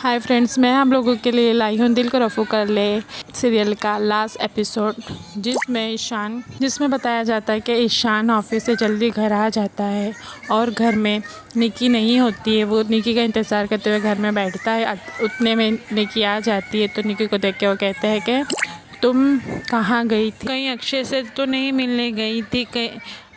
Hi friends, मैं हम लोगों के लिए लाई हूँ दिल को रफू कर ले सीरियल का लास्ट एपिसोड, जिसमें बताया जाता है कि ईशान ऑफिस से जल्दी घर आ जाता है और घर में निकी नहीं होती है। वो निकी का इंतज़ार करते हुए घर में बैठता है। उतने में निकी आ जाती है तो निकी को देख के वो कहते हैं कि तुम कहाँ गई थी? कहीं अक्षय से तो नहीं मिलने गई थी?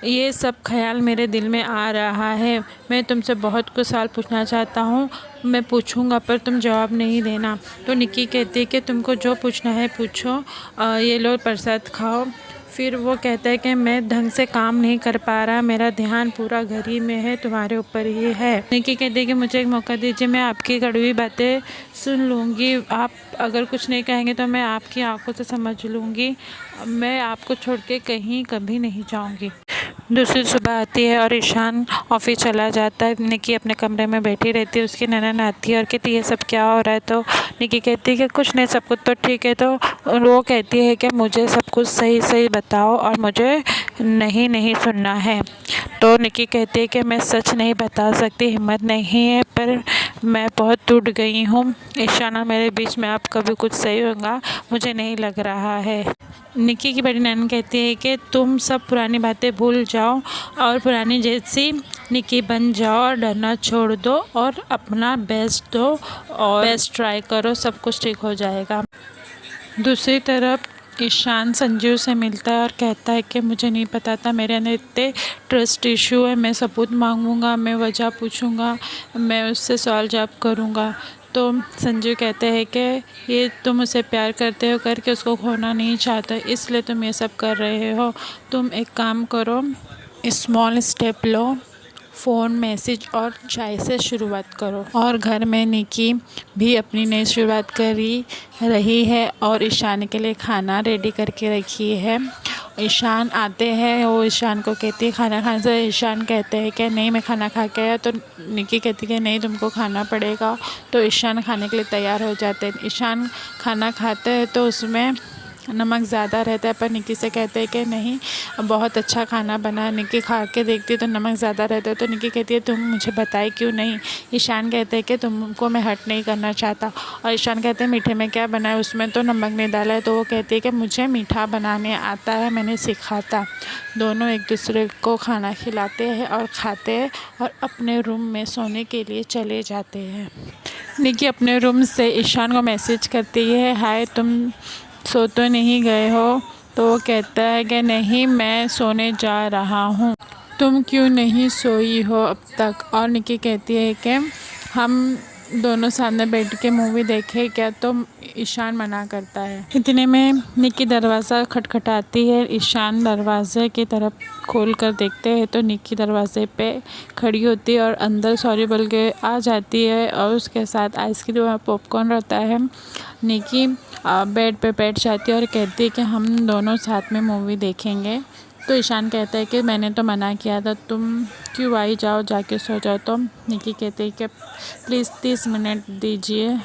ये सब ख्याल मेरे दिल में आ रहा है। मैं तुमसे बहुत कुछ सवाल पूछना चाहता हूँ, मैं पूछूंगा पर तुम जवाब नहीं देना। तो निकी कहती है कि तुमको जो पूछना है पूछो, ये लो प्रसाद खाओ। फिर वो कहता है कि मैं ढंग से काम नहीं कर पा रहा, मेरा ध्यान पूरा घर ही में है, तुम्हारे ऊपर ही है। निकी कहती है कि मुझे एक मौका दीजिए, मैं आपकी कड़वी बातें सुन लूँगी। आप अगर कुछ नहीं कहेंगे तो मैं आपकी आंखों से समझ लूँगी। मैं आपको छोड़ के कहीं कभी नहीं जाऊँगी। दूसरी सुबह आती है और ईशान ऑफिस चला जाता है। निकी अपने कमरे में बैठी रहती है। उसकी ननद आती है और कहती है ये सब क्या हो रहा है? तो निकी कहती है कि कुछ नहीं, सब कुछ तो ठीक है। तो वो कहती है कि मुझे सब कुछ सही सही बताओ और मुझे नहीं सुनना है। तो निकी कहती है कि मैं सच नहीं बता सकती, हिम्मत नहीं है, पर मैं बहुत टूट गई हूँ। ईशान और मेरे बीच में अब कभी कुछ सही होगा मुझे नहीं लग रहा है। निकी की बड़ी नैन कहती है कि तुम सब पुरानी बातें भूल जाओ और पुरानी जैसी निकी बन जाओ और डरना छोड़ दो और अपना बेस्ट दो और बेस्ट ट्राई करो, सब कुछ ठीक हो जाएगा। दूसरी तरफ ईशान संजीव से मिलता है और कहता है कि मुझे नहीं पता था, मेरे अंदर इतने ट्रस्ट इशू है, मैं सबूत मांगूंगा, मैं वजह पूछूंगा, मैं उससे सवाल जवाब करूंगा। तो संजीव कहते हैं कि ये तुम उसे प्यार करते हो करके उसको खोना नहीं चाहते, इसलिए तुम ये सब कर रहे हो। तुम एक काम करो, स्मॉल स्टेप लो, फ़ोन, मैसेज और चाय से शुरुआत करो। और घर में निकी भी अपनी नई शुरुआत करी रही है और ईशान के लिए खाना रेडी करके रखी है। ईशान आते हैं, वो ईशान को कहती है खाना खाने से। ईशान कहते हैं कि नहीं, मैं खाना खा के आया। तो निकी कहती है कि नहीं, तुमको खाना पड़ेगा। तो ईशान खाने के लिए तैयार हो जाते हैं। ईशान खाना खाते हैं तो उसमें नमक ज़्यादा रहता है, पर निकी से कहते हैं कि नहीं, बहुत अच्छा खाना बना है। निकी खा के देखती है तो नमक ज़्यादा रहता है। तो निकी कहती है तुम मुझे बताए क्यों नहीं? ईशान कहते हैं कि तुमको मैं हर्ट नहीं करना चाहता। और ईशान कहते हैं मीठे में क्या बना है, उसमें तो नमक नहीं डाला है। तो वो कहती है कि मुझे मीठा बनाने आता है, मैंने सीखा था। दोनों एक दूसरे को खाना खिलाते हैं और खाते हैं और अपने रूम में सोने के लिए चले जाते हैं। निकी अपने रूम से ईशान को मैसेज करती है, हाय तुम सो तो नहीं गए हो? तो वो कहता है कि नहीं, मैं सोने जा रहा हूँ। तुम क्यों नहीं सोई हो अब तक? और निकी कहती है कि हम दोनों सामने बैठ के मूवी देखें क्या? तो ईशान मना करता है। इतने में निकी दरवाज़ा खटखटाती है। ईशान दरवाजे की तरफ खोल कर देखते हैं तो निकी दरवाजे पे खड़ी होती है और अंदर सॉरी बोल के आ जाती है और उसके साथ आइसक्रीम और पॉपकॉर्न रहता है। निकी बेड पे बैठ जाती है और कहती है कि हम दोनों साथ में मूवी देखेंगे। तो ईशान कहता है कि मैंने तो मना किया था, तुम क्यों आई? जाओ, जाके सो जाओ। तो निकी कहती है कि प्लीज़ 30 मिनट दीजिए।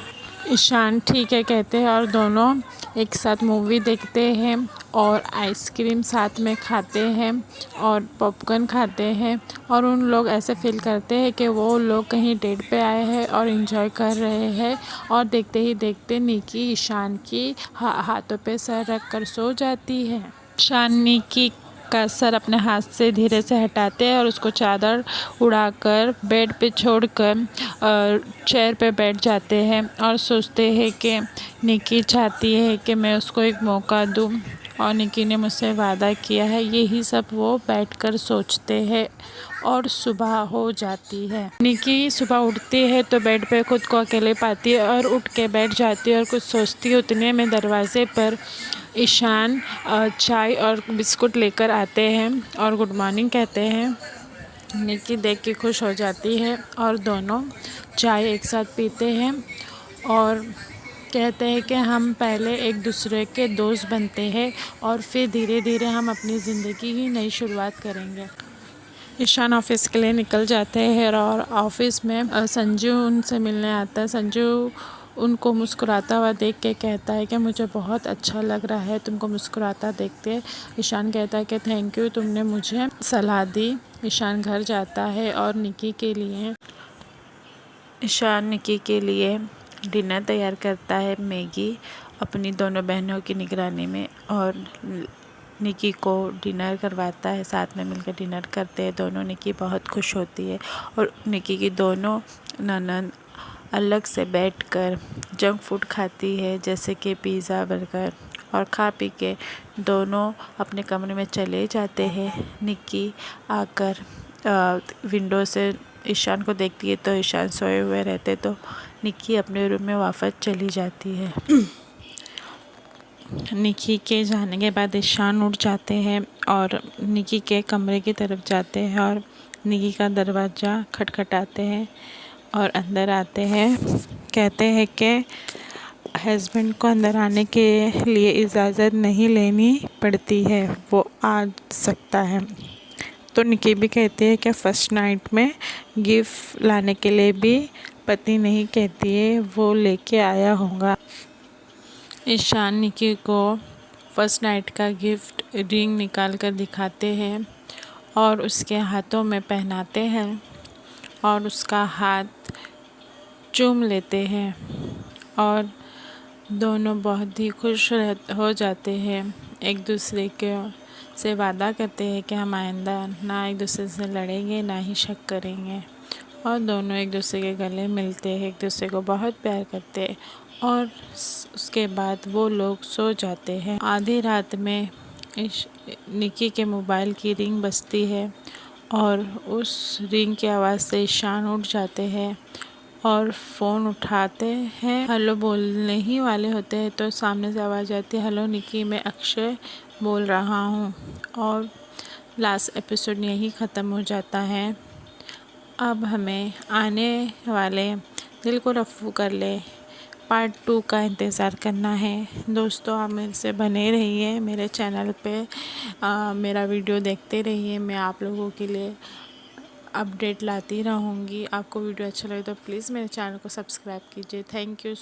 ईशान ठीक है कहते हैं और दोनों एक साथ मूवी देखते हैं और आइसक्रीम साथ में खाते हैं और पॉपकॉर्न खाते हैं। और उन लोग ऐसे फील करते हैं कि वो लोग कहीं डेट पे आए हैं और एंजॉय कर रहे हैं। और देखते ही देखते निकी ईशान की हाथों पे सर रख कर सो जाती है। ईशान निकी का सर अपने हाथ से धीरे से हटाते हैं और उसको चादर उड़ाकर बेड पे छोड़कर चेयर पे बैठ जाते हैं और सोचते हैं कि निकी चाहती है कि मैं उसको एक मौका दूं और निकी ने मुझसे वादा किया है। यही सब वो बैठकर सोचते हैं और सुबह हो जाती है। निकी सुबह उठती है तो बेड पे खुद को अकेले पाती है और उठ के बैठ जाती है और कुछ सोचती है। उतने में दरवाजे पर ईशान चाय और बिस्कुट लेकर आते हैं और गुड मॉर्निंग कहते हैं। निकी देख के खुश हो जाती है और दोनों चाय एक साथ पीते हैं और कहते हैं कि हम पहले एक दूसरे के दोस्त बनते हैं और फिर धीरे धीरे हम अपनी ज़िंदगी की नई शुरुआत करेंगे। ईशान ऑफिस के लिए निकल जाते हैं और ऑफिस में संजू उनसे मिलने आता है। संजू उनको मुस्कुराता हुआ देख के कहता है कि मुझे बहुत अच्छा लग रहा है तुमको मुस्कुराता देखते। ईशान कहता है कि थैंक यू, तुमने मुझे सलाह दी। ईशान घर जाता है और ईशान निकी के लिए डिनर तैयार करता है, मैगी, अपनी दोनों बहनों की निगरानी में, और निकी को डिनर करवाता है। साथ में मिलकर डिनर करते हैं दोनों। निकी बहुत खुश होती है और निकी की दोनों ननद अलग से बैठकर जंक फूड खाती है, जैसे कि पिज़्ज़ा, बर्गर, और खा पी के दोनों अपने कमरे में चले जाते हैं। निकी आकर विंडो से ईशान को देखती है तो ईशान सोए हुए रहते, तो निकी अपने रूम में वापस चली जाती है। निकी के जाने के बाद ईशान उठ जाते हैं और निकी के कमरे की तरफ जाते हैं और निकी का दरवाज़ा खटखटाते हैं और अंदर आते हैं। कहते हैं कि हस्बैंड को अंदर आने के लिए इजाज़त नहीं लेनी पड़ती है, वो आ सकता है। तो निकी भी कहती है कि फ़र्स्ट नाइट में गिफ्ट लाने के लिए भी पति नहीं कहती है, वो लेके आया होगा। ईशान निकी को फर्स्ट नाइट का गिफ्ट रिंग निकाल कर दिखाते हैं और उसके हाथों में पहनाते हैं और उसका हाथ चूम लेते हैं और दोनों बहुत ही खुश हो जाते हैं। एक दूसरे के से वादा करते हैं कि हम आइंदा ना एक दूसरे से लड़ेंगे, ना ही शक करेंगे, और दोनों एक दूसरे के गले मिलते हैं, एक दूसरे को बहुत प्यार करते हैं और उसके बाद वो लोग सो जाते हैं। आधी रात में निकी के मोबाइल की रिंग बजती है और उस रिंग की आवाज़ से ईशान उठ जाते हैं और फ़ोन उठाते हैं। हेलो बोलने ही वाले होते हैं तो सामने से आवाज़ आती है, हेलो निकी, मैं अक्षय बोल रहा हूँ। और लास्ट एपिसोड यहीं ख़त्म हो जाता है। अब हमें आने वाले दिल को रफ़ू कर ले पार्ट 2 का इंतज़ार करना है। दोस्तों, आप मेरे से बने रहिए मेरे चैनल पे, मेरा वीडियो देखते रहिए। मैं आप लोगों के लिए अपडेट लाती रहूँगी। आपको वीडियो अच्छा लगे तो प्लीज़ मेरे चैनल को सब्सक्राइब कीजिए। Thank you.